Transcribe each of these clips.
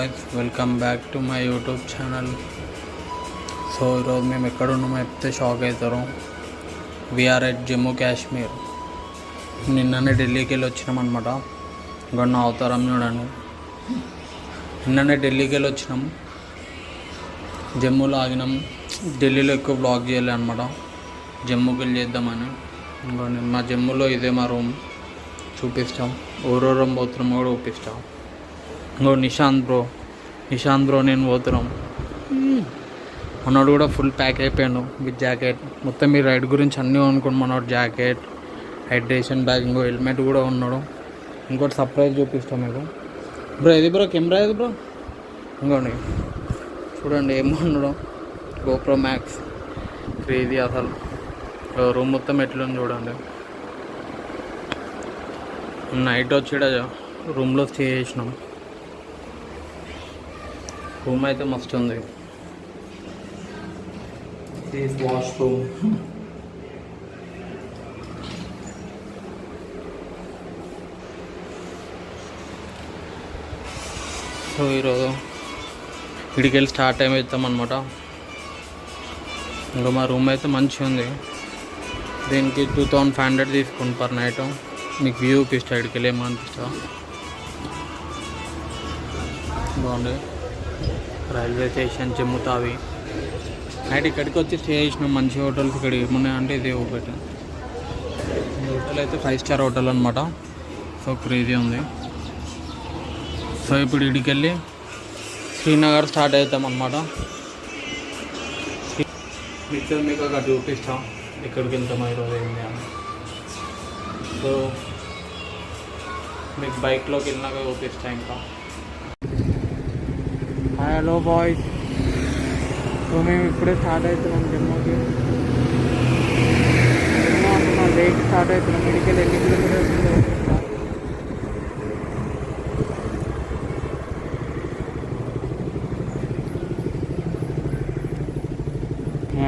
Guys, welcome back to my YouTube channel. So ఈరోజు మేము ఎక్కడ ఉన్నామో చెప్తే షాక్ అవుతారు. We are at Jammu Kashmir. నిన్ననే ఢిల్లీకి వెళ్ళి వచ్చినాం అనమాట. ఇంకా నా అవతారం చూడండి. నిన్ననే ఢిల్లీకి వెళ్ళి వచ్చినాం, జమ్మూలో ఆగినాం. ఢిల్లీలో ఎక్కువ బ్లాగ్ చేయలే అనమాట, జమ్మూకి వెళ్ళి చేద్దామని. ఇంకోండి మా జమ్మూలో ఇదే మా రూమ్, చూపిస్తాం. ఓరోరం పోతున్నాం కూడా చూపిస్తాం. ఇంకో నిశాంత్ బ్రో నేను పోతున్నాం. మనోడు కూడా ఫుల్ ప్యాక్ అయిపోయాడు విత్ జాకెట్. మొత్తం మీ రైడ్ గురించి అన్నీ అనుకోండి. మనోడు జాకెట్, హైడ్రేషన్ బ్యాగ్, ఇంకో హెల్మెట్ కూడా ఉన్నాడు. ఇంకోటి సర్ప్రైజ్ చూపిస్తాం మీకు. బ్రో ఇది బ్రో కెమెరా ఇది బ్రో. ఇంకోండి చూడండి ఏమన్నాడు, గోప్రో మ్యాక్స్. క్రేజీ అసలు. రూమ్ మొత్తం ఎట్లుంది చూడండి. నైట్ వచ్చి రూమ్లో స్టే చేసినాం. రూమ్ అయితే మస్తు ఉంది. వాష్రూమ్, సో ఈరోజు ఇడికి వెళ్ళి స్టార్ట్ టైం అవుతాం అనమాట. ఇంకా మా రూమ్ అయితే మంచిగా ఉంది. దీనికి 2500 తీసుకుంది పర్ నైట్. మీకు వ్యూ చూపిస్తా, ఇక్కడికి వెళ్ళి ఏమనిపిస్తా. బాగుంది. రైల్వే స్టేషన్ జమ్మూ తావి. నైట్ ఇక్కడికి వచ్చి స్టే చేసినాం. మంచి హోటల్స్ ఇక్కడ ఏమున్నాయంటే ఇదే ఒకటి. ఈ హోటల్ అయితే 5 స్టార్ హోటల్ అనమాట. సో క్రేజీ ఉంది. సో ఇప్పుడు ఇక్కడికి వెళ్ళి శ్రీనగర్ స్టార్ట్ అవుతాం అనమాట. పిక్చర్ మీకు అక్కడ చూపిస్తాం ఎక్కడికి వెళ్తాం ఈరోజు ఏంటి అని. సో మీకు బైక్లోకి వెళ్ళినాక చూపిస్తా. ఇంకా హలో బాయ్స్, సో మేము ఇప్పుడే స్టార్ట్ అవుతున్నాం జమ్మూకి. జమ్మూ అంటున్నా, లేక్ స్టార్ట్ అవుతున్నాం. మెడికల్ ఎన్ని కిలోమీటర్స్ ఉందో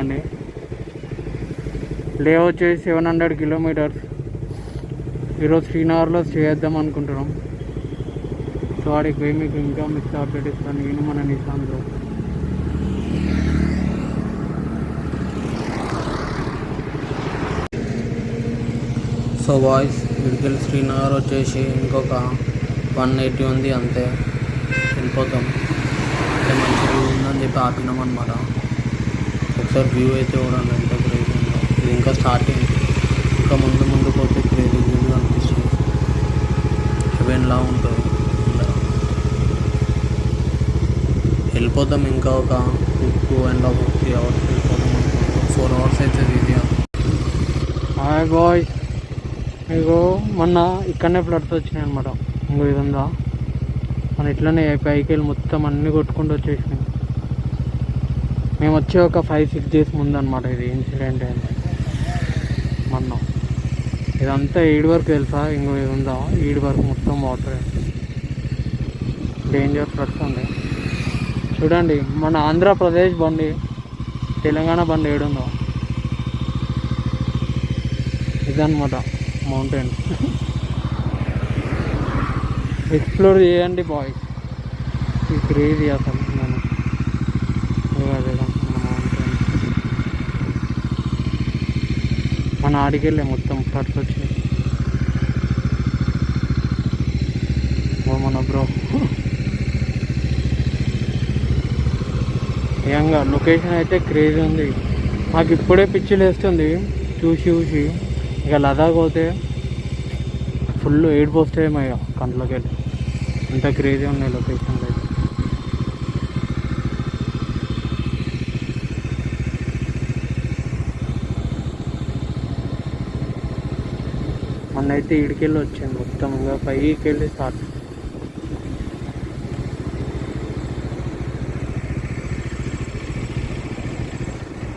అండి. లే వచ్చేసి 700 కిలోమీటర్స్. ఈరోజు శ్రీనగర్లో స్టే చేద్దాం అనుకుంటున్నాం. సో వాడికి పోయి మీకు ఇంకా మిక్స్ అప్డేట్ ఇస్తాను నేను, మన నిశాంత్లో. సో బాయ్స్, ఇక్కడికి శ్రీనగర్ వచ్చేసి ఇంకొక 180 ఉంది, అంతే వెళ్ళిపోతాం. అంటే మంచి వ్యూ ఉందని చెప్పి ఆపినాం అనమాట. ఒకసారి వ్యూ అయితే చూడండి ఎంత క్రేజీ ఉందో. ఇది ఇంకా స్టార్టింగ్. ఇంకా ముందు పోతే క్రేజీ వ్యూ అనిపిస్తుంది. హెవెన్లా ఉంటుంది. వెళ్ళిపోతాం ఇంకా ఒక 2.5-3 అవర్స్ వెళ్ళిపోతాం అనుకుంటాం. 4 అవర్స్ అయితే ఇది. హాయ్ బాయ్స్, ఇగో మొన్న ఇక్కడనే ఫ్లడ్స్ వచ్చినాయి అనమాట. ఇంకో ఇది ఉందా, మన ఇట్లనే పైకి వెళ్ళి మొత్తం అన్నీ కొట్టుకుంటూ వచ్చేసినాయి. మేము వచ్చి ఒక 5-6 డేస్ ముందు అనమాట ఇది ఇన్సిడెంట్ అయింది మొన్న. ఇదంతా ఈడి వరకు తెలుసా, ఇంకో ఇది ఉందా, ఈడి వరకు మొత్తం వాటర్. డేంజర్ ఫ్లడ్స్ ఉంది. చూడండి మన ఆంధ్రప్రదేశ్ బండి, తెలంగాణ బండి ఏడుందో ఇదన్నమాట మౌంటైన్. ఎక్స్ప్లోర్ చేయండి బాయ్స్, ఇది క్రేజీ అసలు. నేను మన ఆడికి వెళ్ళే మొత్తం ఫ్లడ్స్ వచ్చాయి. మన బ్రో నిజంగా లొకేషన్ అయితే క్రేజీ ఉంది. నాకు ఇప్పుడే పిచ్చిలు వేస్తుంది చూసి. ఇక లదాఖ్ పోతే ఫుల్ ఏడుపు వస్తాయేమో ఇక కంట్లోకి వెళ్ళి. అంత క్రేజీ ఉన్నాయి లొకేషన్లు అయితే. మొన్నైతే ఈడికెళ్ళి వచ్చాను మొత్తం. ఇంకా పైకి వెళ్ళి స్టార్ట్.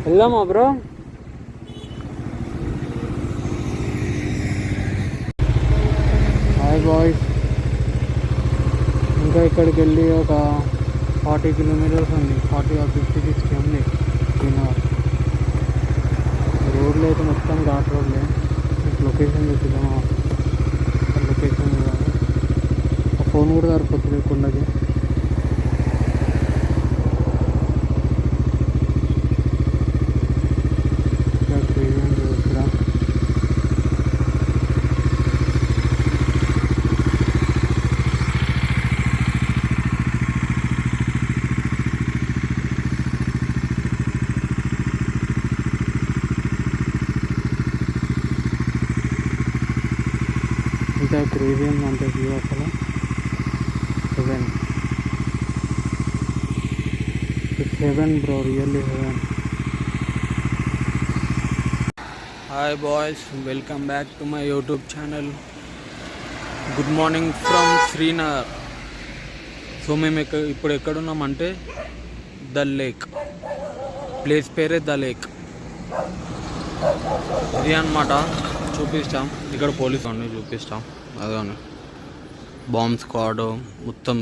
వెళ్దామా బ్రో? హాయ్ బాయ్స్, ఇంకా ఇక్కడికి వెళ్ళి ఒక 40 కిలోమీటర్స్ ఉంది. 40 or 50-60 ఉంది శ్రీనగర్. రోడ్లు అయితే మొత్తం ఘాట్ రోడ్లే. లొకేషన్ చూద్దామా? లొకేషన్ ఫోన్ కూడా సరిపోతుంది కొండకి. క్రేజీ ఉందంటే వ్యూ అసలు heaven. It's heaven bro, really heaven. Hi boys, welcome back to my YouTube channel. Good morning from Srinagar. So మేము ఇప్పుడు ఎక్కడున్నామంటే దల్ లేక్, ప్లేస్ పేరే ద లేక్. ఇది అన్నమాట, చూపిస్తాం. ఇక్కడ పోలీసు అన్నీ చూపిస్తాం. అదే బాంబ్ స్క్వాడ్ మొత్తం,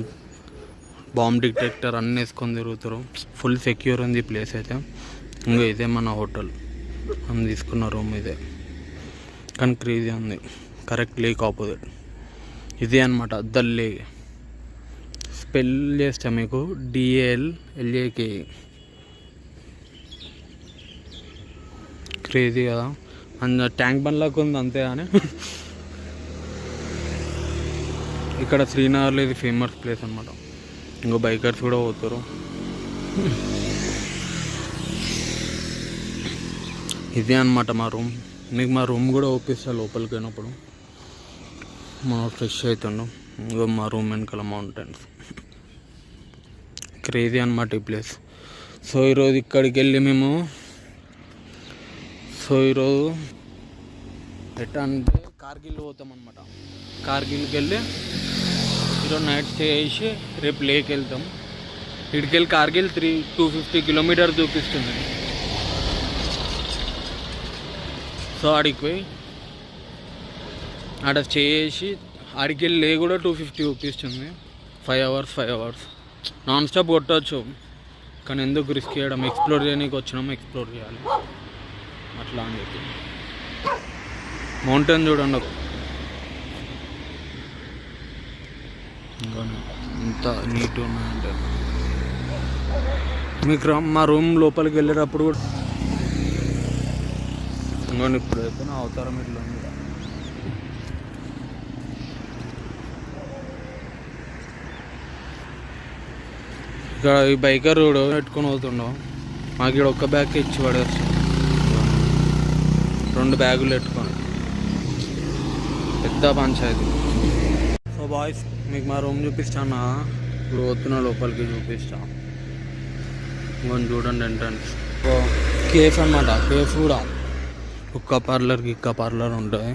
బాంబ్ డిటెక్టర్ అన్నీ వేసుకొని తిరుగుతారు. ఫుల్ సెక్యూర్ ఉంది ఈ ప్లేస్ అయితే. ఇంకా ఇదే మన హోటల్, మనం తీసుకున్న రూమ్ ఇదే. కానీ క్రేజీ ఉంది, కరెక్ట్ లేక్ ఆపోజిట్. ఇదే అనమాట దల్ లేక్. స్పెల్ చేస్తా మీకు, DALLAK. క్రేజీ కదా, అండ్ ట్యాంక్ బండ్లకు ఉంది అంతే. కానీ ఇక్కడ శ్రీనగర్లో ఇది ఫేమస్ ప్లేస్ అనమాట. ఇంకో బైకర్స్ కూడా పోతారు. ఇదే అనమాట మా రూమ్. మీకు మా రూమ్ కూడా ఓపిస్తా లోపలికి పోయినప్పుడు. మనం ఫ్రెష్ అవుతున్నాం. ఇంకో మా రూమ్ వెనకాల మౌంటైన్స్. క్రేజీ అనమాట ఈ ప్లేస్. సో ఈరోజు ఇక్కడికి వెళ్ళి మేము, ఈరోజు ఎట్లా అంటే కార్గిల్ పోతాం అనమాట. కార్గిల్కి వెళ్ళి ఈరోజు నైట్ స్టే చేసి రేపు లేక్ వెళ్తాం. ఇక్కడికి వెళ్ళి కార్గిల్ 250 కిలోమీటర్స్ చూపిస్తుంది. సో ఆడికి పోయి ఆడ స్టే చేసి ఆడికి వెళ్ళి లే కూడా 250 చూపిస్తుంది. 5 అవర్స్ నాన్ స్టాప్ కొట్టవచ్చు. కానీ ఎందుకు రిస్క్ చేయడం, ఎక్స్ప్లోర్ చేయడానికి వచ్చినాము, ఎక్స్ప్లోర్ చేయాలి అట్లా అని చెప్పి. మౌంటైన్ చూడండి ఎంత నీట్గా ఉన్నాయంటే. మీకు మా రూమ్ లోపలికి వెళ్ళేటప్పుడు కూడా ఇంకోండి, ఇప్పుడు అయితే నా అవతారం ఇట్లా ఉంది. ఇక్కడ ఈ బైకర్ కూడా పెట్టుకొని పోతుండవు. మాకు ఇక్కడ ఒక్క బ్యాగ్ ఇచ్చి పడేస్తాం, 2 బ్యాగులు పెట్టుకొని. పెద్ద పంచాయతీ. సో బాయ్స్, మీకు మా రూమ్ చూపిస్తాను. ఇప్పుడు పోతున్న లోపలికి చూపిస్తా. ఇంకొని చూడండి ఎంట్రన్స్. కేఫ్ అనమాట. కేఫ్ కూడా ఒక్క పార్లర్కి ఇక్క పార్లర్ ఉంటుంది.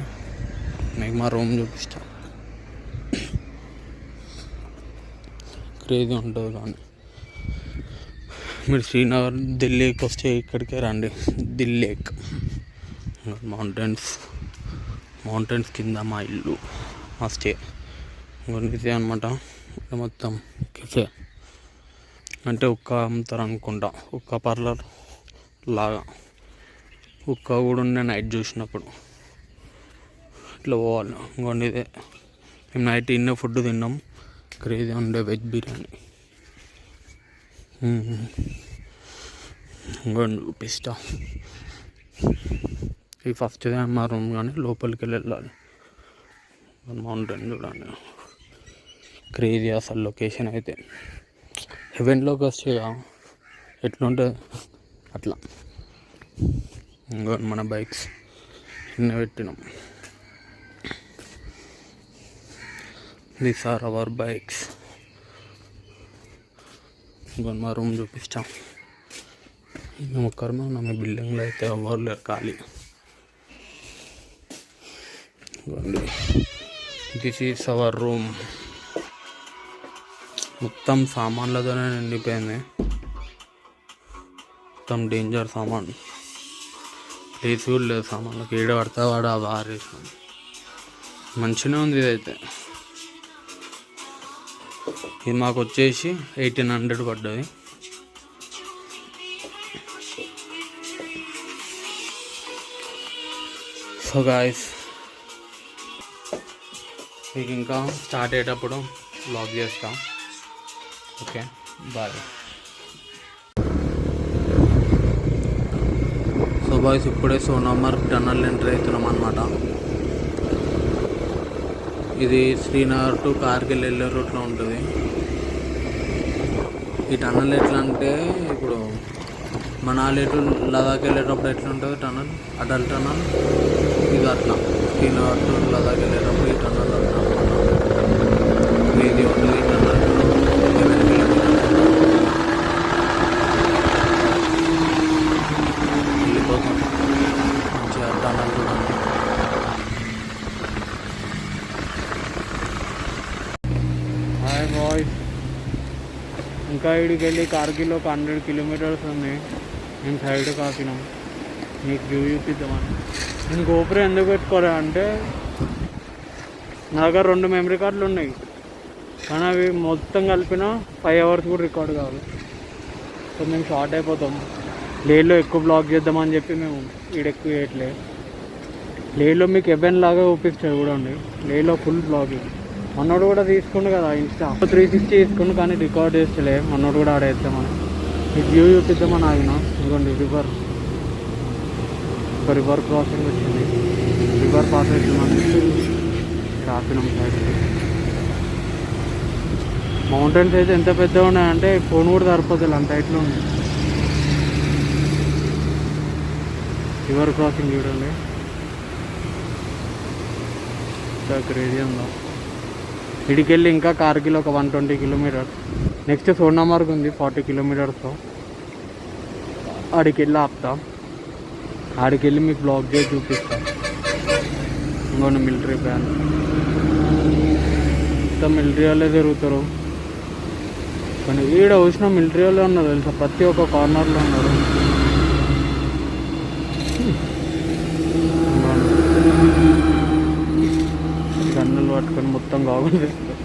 మీకు మా రూమ్ చూపిస్తా. క్రేజీ ఉంటుంది. కానీ మీరు శ్రీనగర్ ఢిల్లీకి వస్తే ఇక్కడికే రండి. దిల్ లేక్, మౌంటైన్స్ కింద మా ఇల్లు, మా స్టే. ఇదే అనమాట. మొత్తం కెఫే అంటే ఒక్క అమ్ముతారు అనుకుంటా, ఒక్క పార్లర్ లాగా. ఒక్క కూడా ఉండే నైట్ చూసినప్పుడు ఇట్లా పోవాలి. ఇంకోండి ఇదే, మేము నైట్ ఇన్నే ఫుడ్ తిన్నాం. క్రేజీ ఉండే వెజ్ బిర్యానీ. ఇంకోండి చూపిస్తా. ఈ ఫస్ట్ మా రూమ్, కానీ లోపలికి వెళ్ళాలి. మౌంటైన్ చూడండి, క్రేజీ అసలు. లొకేషన్ అయితే హెవెన్లోకి వస్తే ఎట్లుంటుంది అట్లా. ఇంకోండి మన బైక్స్ నిన్న పెట్టినాం. These are our bikes. ఇంకొని మా రూమ్ చూపిస్తాం. మేము ఒక్కరమే ఉన్నాం ఈ బిల్డింగ్లో, అయితే ఎవరు లేరు, ఖాళీ. This is our room. మొత్తం సామాన్లతోనే నిండిపోయింది. మొత్తం డేంజర్ సామాన్. ప్లేస్ కూడా లేదు సామాన్లకి. ఏడ పడతా వాడు ఆ వారేసాం. మంచిగానే ఉంది ఇదైతే. ఇది మాకు వచ్చేసి 1800 పడ్డది. సో గాయస్, మీకు ఇంకా స్టార్ట్ అయ్యేటప్పుడు బ్లాగ్ చేస్తాం. Okay, bye. సో బాయ్స్, ఇప్పుడే సోనామర్గ్ టన్నల్ ఎంటర్ అవుతున్నాం అన్నమాట. ఇది శ్రీనగర్ టు కార్గిల్ వెళ్ళే రూట్లో ఉంటుంది. ఈ టన్నల్ ఎట్లా అంటే, ఇప్పుడు మనాలి టు లదాఖ్ వెళ్ళేటప్పుడు ఎట్లా ఉంటుంది టన్నల్, అటల్ టన్నల్. ఇది అట్లా శ్రీనగర్ టు లదాఖ్ వెళ్ళేటప్పుడు ఈ టన్నల్ అట్లా. వాయిస్ ఇంకా ఇడికి వెళ్ళి కార్గిల్ ఒక 100 కిలోమీటర్స్ ఉంది. మేము సైడ్ కాపినాం మీకు వ్యూ చూపిద్దామని. నేను గోపురం ఎందుకు పెట్టుకోరా అంటే నా దగ్గర 2 మెమరీ కార్డులు ఉన్నాయి, కానీ అవి మొత్తం కలిపిన 5 అవర్స్ కూడా రికార్డ్ కావాలి. సో మేము షార్ట్ అయిపోతాం. లేలో ఎక్కువ బ్లాగ్ చేద్దామని చెప్పి మేము ఈడెక్కువ చేయట్లే. లేలో మీకు ఎవెన్ లాగా చూపిస్తాడు చూడండి, లేలో ఫుల్ బ్లాగింగ్. మనోడు కూడా తీసుకుండు కదా ఇన్స్టా 360 తీసుకుండు, కానీ రికార్డ్ చేస్తలే. మనోడు కూడా ఆడేస్తామని మీకు వ్యూ చూపిద్దామని ఆగిన. ఇదిగోండి రివర్, ఒక రివర్ క్రాసింగ్ వచ్చింది. రివర్ పాస్ అవుతుందని ఆపినాం సైడ్. మౌంటైన్స్ అయితే ఎంత పెద్దగా ఉన్నాయంటే ఫోన్ కూడా సరిపోతుంది అంత హైట్లో ఉంది. రివర్ క్రాసింగ్ చూడండి ఎంత క్రేజీ ఉందో. ఇడికెళ్ళి ఇంకా కార్గిల్ ఒక 120 కిలోమీటర్స్. నెక్స్ట్ సోనామార్గ్ ఉంది 40 కిలోమీటర్స్తో. ఆడికెళ్ళి ఆపుతాం. ఆడికెళ్ళి మీకు బ్లాగ్ చేసి చూపిస్తాం. ఇంకొన్ని మిలిటరీ ప్లాన్ మొత్తం మిలిటరీ వాళ్ళే తిరుగుతారు. కానీ ఈడ వచ్చిన మిలిటరీ వాళ్ళే ఉన్నారు తెలుసా, ప్రతి ఒక్క కార్నర్లో ఉన్నారు. గన్నులు పట్టుకొని మొత్తం గాగులు చేస్తారు.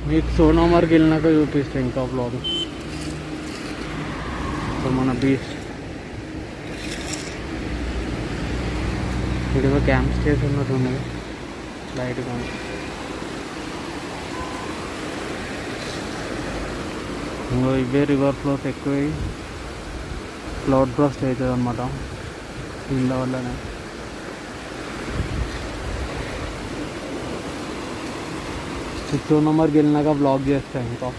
మీకు సోనామార్గ్ వెళ్ళినాక చూపిస్తాయి ఇంకా బ్లాగ్. మన బీచ్ ఇక్కడ క్యాంప్ స్టేస్ ఉన్నట్టు ఉన్నది లైట్గా. ఇంకో ఇవే రివర్ ఫ్లోస్ ఎక్కువ క్లౌడ్ బ్రస్ట్ అవుతుంది అన్నమాట నీళ్ళ వల్లనే. సోనామార్గ్ వెళ్ళినాక బ్లాగ్ చేస్తాయి ఇంకా.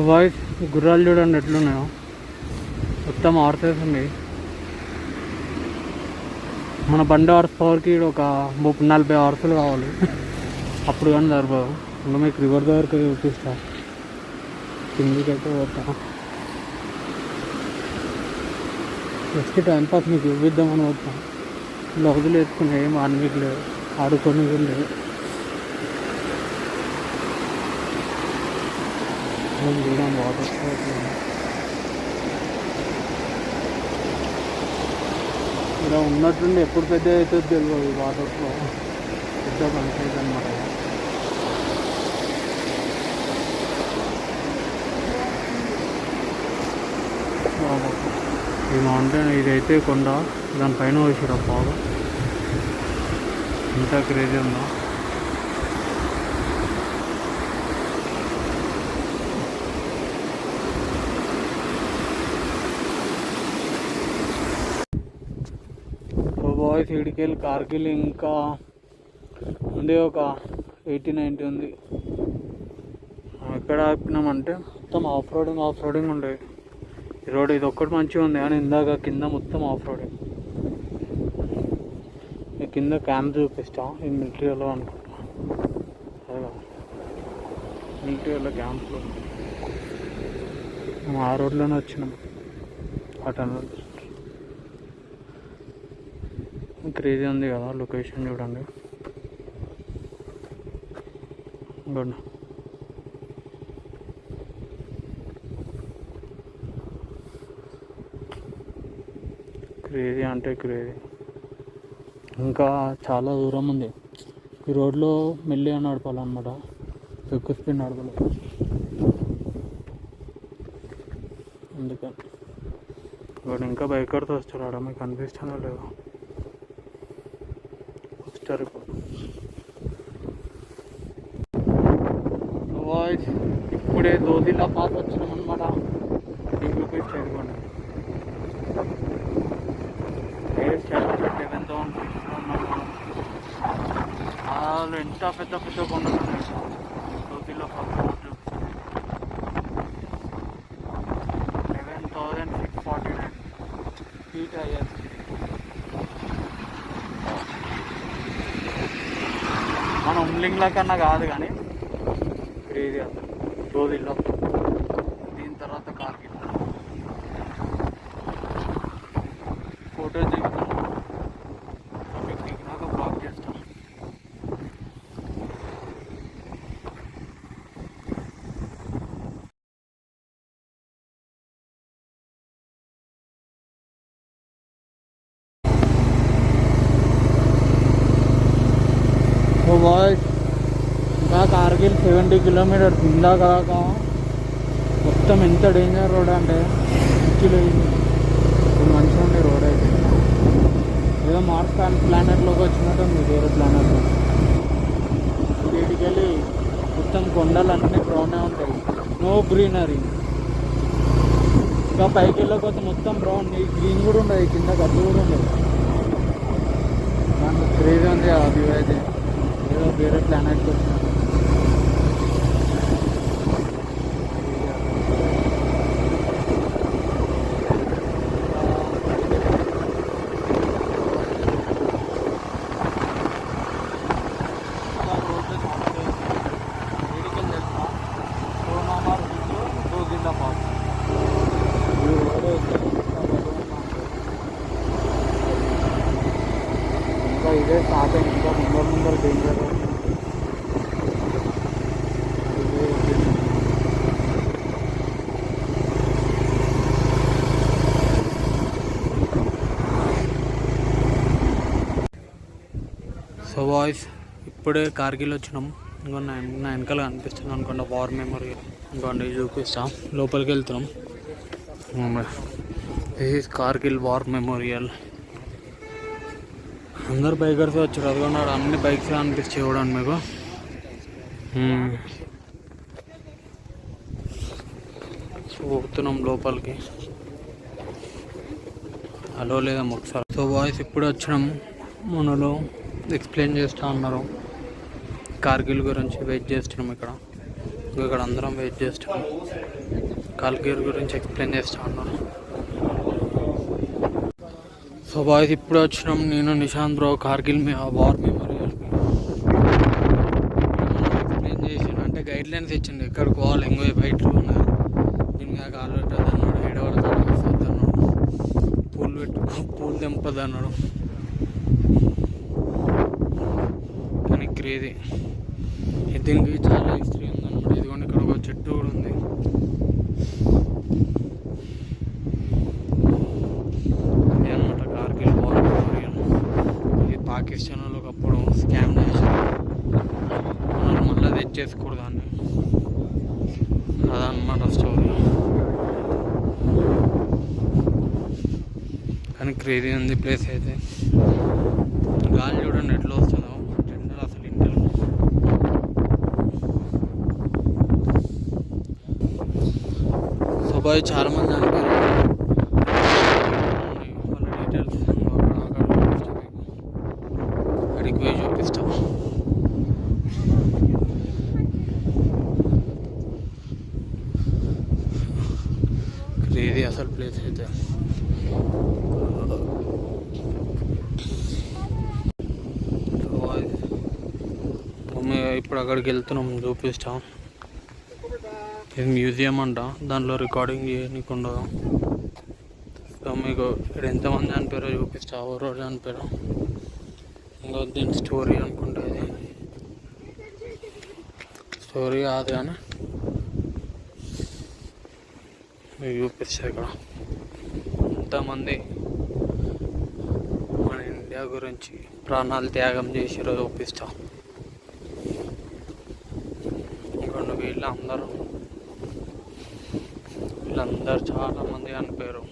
వాయిస్ గుర్రాలు చూడండి ఎట్లున్నాయో, మొత్తం హార్సెస్ ఉన్నాయి. మన బండి హార్స్ పవర్కి ఒక 30-40 హార్సులు కావాలి, అప్పుడు కానీ సరిపోదు. ఇంకా మీకు రివర్ దగ్గరికి చూపిస్తా, కిందికైతే పోతా. జస్ట్ టైంపాస్ మీకు చూపిద్దామని పోతాం. బ్లౌజులు వేసుకుని ఏం ఆడమికి లేదు, ఆడుకొని కూడా లేదు. చూద్దాం వాటర్ ఇలా ఉన్నట్టుండి ఎప్పుడు పెద్ద అవుతుంది తెలియదు. వాటర్లో పెద్ద పంచాయతీ అనమాట. ఈ మౌంటైన్ ఇదైతే కొండ, దానిపైన వచ్చారు బాగా. ఇంత క్రేజీ ఉందా. బాయ్స్ ఇడికెళ్ళి కార్గిల్ ఇంకా ఉంది ఒక 80-90 ఉంది. ఎక్కడ ఆపినామంటే మొత్తం ఆఫ్ రోడింగ్ ఉండేది. ఈ రోడ్ ఇది ఒక్కటి మంచిగా ఉంది, కానీ ఇందాక కింద మొత్తం ఆఫ్ రోడింగ్. ఈ కింద క్యాంప్ చూపిస్తాం, ఈ మిలిటరీలో అనుకుంటా. మిలిటరీలో క్యాంప్లో మేము ఆ రోడ్లోనే వచ్చినాం. అటెండ్ క్రేజీ ఉంది కదా లొకేషన్ చూడండి. గుడ్ క్రేజీ అంటే క్రేజీ. ఇంకా చాలా దూరం ఉంది. ఈ రోడ్లో మెల్లిగా నడపాలన్నమాట, ఎక్కువ స్పీడ్ నడపలేదు. అందుకని ఇప్పుడు ఇంకా బైకర్స్ వస్తారు ఆడ, మీకు కనిపిస్తుందో లేదో. వస్తారు ఇప్పుడు. వాయిస్ ఇప్పుడే దోదిలా పాస్ వచ్చినాం అనమాట. మీకు చూపిస్తే ఇదిగోండి 11,600 ఉన్నాము. వాళ్ళు ఎంత పెద్ద పెద్ద కొండలు ఉన్నాయి. దోదిలా పాస్ 11,649 ఫీట్ అయ్యారు. మన ఉమ్లింగ్ల కన్నా కాదు కానీ క్రేజీ అసలు దోదిలో. దీని తర్వాత కార్గిల్ ఫోటో దిగుతాం, మీకు దిగినాక బ్లాక్ చేస్తాం. బాయ్స్ ఇంకా కార్గిల్ 70 కిలోమీటర్స్ ఇందాక దాకా మొత్తం ఎంత డేంజర్ రోడ్ అంటే యాక్చువల్లీ ఇప్పుడు మంచిగా ఉంది రోడ్ అయితే. ఏదో మార్స్ ప్లానెట్లోకి వచ్చినట్టుంది, వేరే ప్లానెట్లో. వీటికి వెళ్ళి మొత్తం కొండలు అన్నీ బ్రౌనే ఉంటాయి, నో గ్రీనరీ. ఇంకా పైకి వెళ్ళకపోతే మొత్తం బ్రౌన్, గ్రీన్ కూడా ఉండదు, కింద గడ్డి కూడా ఉండదు. దాంట్లో క్రేజీ ఉంది ఆ వ్యూ అయితే, ఏదో వేరే ప్లానెట్కి వచ్చినట్టు. ఇంకా ఇదే స్టార్ట్ అయింది, ఇంకా ముందర డేంజర్. సో బాయ్స్ ఇప్పుడే కార్గిల్ వచ్చినాం. ఇంకో నా వెనకాల కనిపిస్తుంది అనుకోండి వార్ మెమోరీ. ఇంకోండి చూపిస్తాం, లోపలికి వెళ్తున్నాం. This is Kargil war memorial. అందరు బైకర్స్ వచ్చారు, అదిగొన్నాడు అన్ని బైక్స్ అనిపిస్తాయి చూడండి మీకు. సో పోతున్నాం లోపలికి, హలో లేదా ఒకసారి. సో బాయ్స్ ఇప్పుడు వచ్చినాం, మనలో ఎక్స్ప్లెయిన్ చేస్తూ ఉన్నారు కార్గిల్ గురించి. వెయిట్ చేస్తున్నాం ఇక్కడ అందరం వెయిట్ చేస్తున్నాం. కార్గిల్ గురించి ఎక్స్ప్లెయిన్ చేస్తూ ఉన్నారు. సో బాయ్స్ ఇప్పుడు వచ్చినాం, నేను Nishant bro Kargil war memorial explain చేసాను. అంటే గైడ్ లైన్స్ ఇచ్చింది, ఎక్కడికి పోవాలి, ఇంకో బయట ఉన్నారు, దీని మీద కాలు పెట్టద్దు అన్నాడు, ఏడవడతాడు అన్నాడు, పూలు తెంపదు అన్నాడు. కానీ క్రేజీ, దీనికి చాలా హిస్టరీ ఉందన్నమాట. ఇదిగోండి ఇక్కడ ఒక చెట్టు కూడా ఉంది. ఇది అనమాట కార్గిల్ వార్ మెమోరియల్. ఇది పాకిస్తాన్ వాళ్ళు ఒకప్పుడు స్కామ్ చేశారు, మనం మళ్ళీ తెచ్చేసుకోరు దాన్ని. అదనమాట స్టోరీ. కానీ క్రేజీ ఉంది ప్లేస్ అయితే. గాలి చూడండి ఎట్లా వస్తుందో, జెండర్ అసలు ఇంటిలో. సో బాయ్ చాలా మంది అంటారు, వాళ్ళ డీటెయిల్స్ అడిగి పోయి చూపిస్తాం. క్రేజీ అసలు ప్లేస్ అయితే. ఇప్పుడు అక్కడికి వెళ్తున్నాం, చూపిస్తాం. ఇది మ్యూజియం అంట, దాంట్లో రికార్డింగ్ చేయనీకు ఉండదు. సో మీకు ఇక్కడ ఎంతమంది చనిపోయారో చూపిస్తా, ఎవరో చనిపోయారో. ఇంకో దీని స్టోరీ అనుకుంటా, ఇది స్టోరీ కాదు కానీ మీకు చూపిస్తా. ఇక్కడ ఎంతమంది మన ఇండియా గురించి ప్రాణాలు త్యాగం చేసిరో చూపిస్తా. వీళ్ళందరూ చాలామంది చనిపోయారు.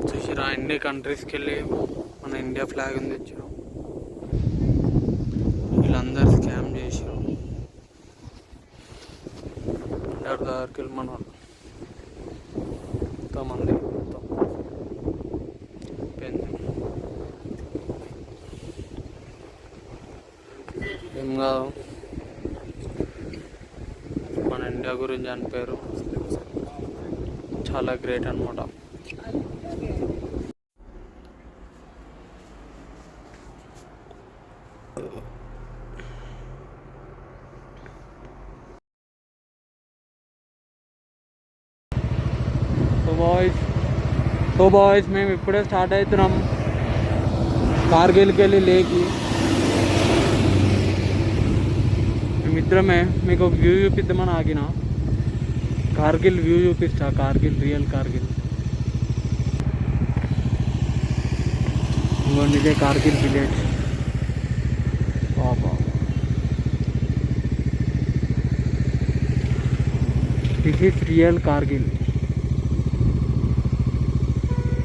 చూసిరా, ఇండియా కంట్రీస్కి వెళ్ళి మన ఇండియా ఫ్లాగ్ తెచ్చారు. వీళ్ళందరూ స్కామ్ చేసారు. దగ్గరికి వెళ్ళి మన ఎంతోమంది ఏం కాదు, మన ఇండియా గురించి చనిపోయారు. చాలా గ్రేట్ అనమాట. సో బాయ్స్ మేము ఇప్పుడే స్టార్ట్ అవుతున్నాం కార్గిల్కి వెళ్ళి లేకి. మేమిద్దరమే మీకు ఒక వ్యూ చూపిద్దామని ఆగిన. కార్గిల్ వ్యూ చూపిస్తా, కార్గిల్ రియల్ కార్గిల్. ఇంకోండి ఇదే Kargil village. Baba, this is real Kargil.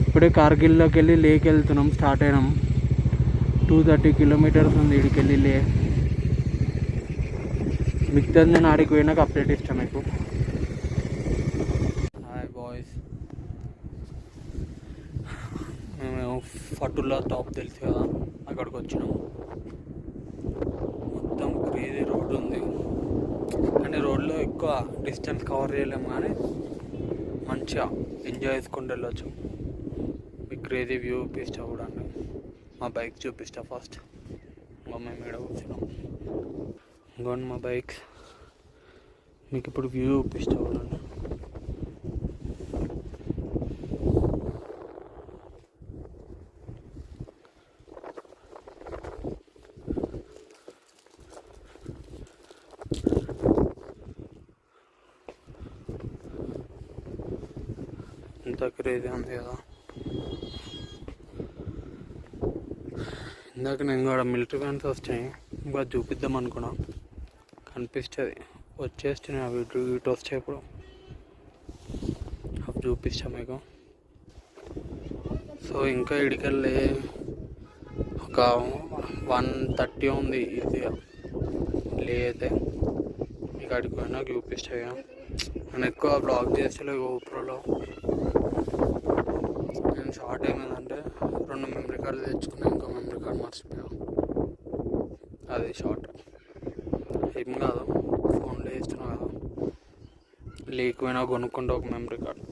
ఇప్పుడే కార్గిల్లోకి వెళ్ళి లేక్ వెళ్తున్నాం, స్టార్ట్ అయినాం. 230 కిలోమీటర్స్ ఉంది ఇక్కడికి వెళ్ళి లే. మిగతాది నేను ఆడికి పోయినాక అప్డేట్ ఇస్తాను మీకు. హాయ్ బాయ్స్, మేము ఫటుల్లా టాప్ తెలుసు కదా, అక్కడికి వచ్చినాము. మొత్తం క్రేజీ రోడ్ ఉంది, కానీ రోడ్లో ఎక్కువ డిస్టెన్స్ కవర్ చేయలేము, కానీ మంచిగా ఎంజాయ్ చేసుకుంటూ వెళ్ళొచ్చు. మీకు క్రేజీ వ్యూ చూపిస్తా చూడండి. మా బైక్ చూపిస్తా ఫస్ట్. ఇంకా మేము ఇక్కడ కూర్చున్నాం. ఇంకోండి మా బైక్స్. మీకు ఇప్పుడు వ్యూ చూపిస్తా చూడండి. ఎంత క్రేజీ ఉంది కదా. ఇందాక నేను కూడా మిలిటరీ వ్యాన్స్ వస్తాయి, ఇంకా చూపిద్దాం అనుకున్నా, కనిపిస్తుంది వచ్చేస్తున్నాయి అవి ఇటు వస్తాయి. ఇప్పుడు అవి చూపిస్తాం మీకు. సో ఇంకా ఇడికెళ్ళి ఒక 130 ఉంది ఈజీగా లే అయితే. మీకు అడిగి పోయినా చూపిస్తాయి. నేను ఎక్కువ బ్లాగ్ చేస్తలే గోప్రోలో. నేను షార్ట్ ఏమైందంటే 2 మెమరీ కార్డులు తెచ్చుకున్నా, ఇంకో మెమరీ కార్డు మర్చిపోయా. అది షార్ట్ ఏం కాదు, ఫోన్లో వేస్తున్నా కదా, లేకపోయినా కొనుక్కుంటే ఒక మెమరీ కార్డు.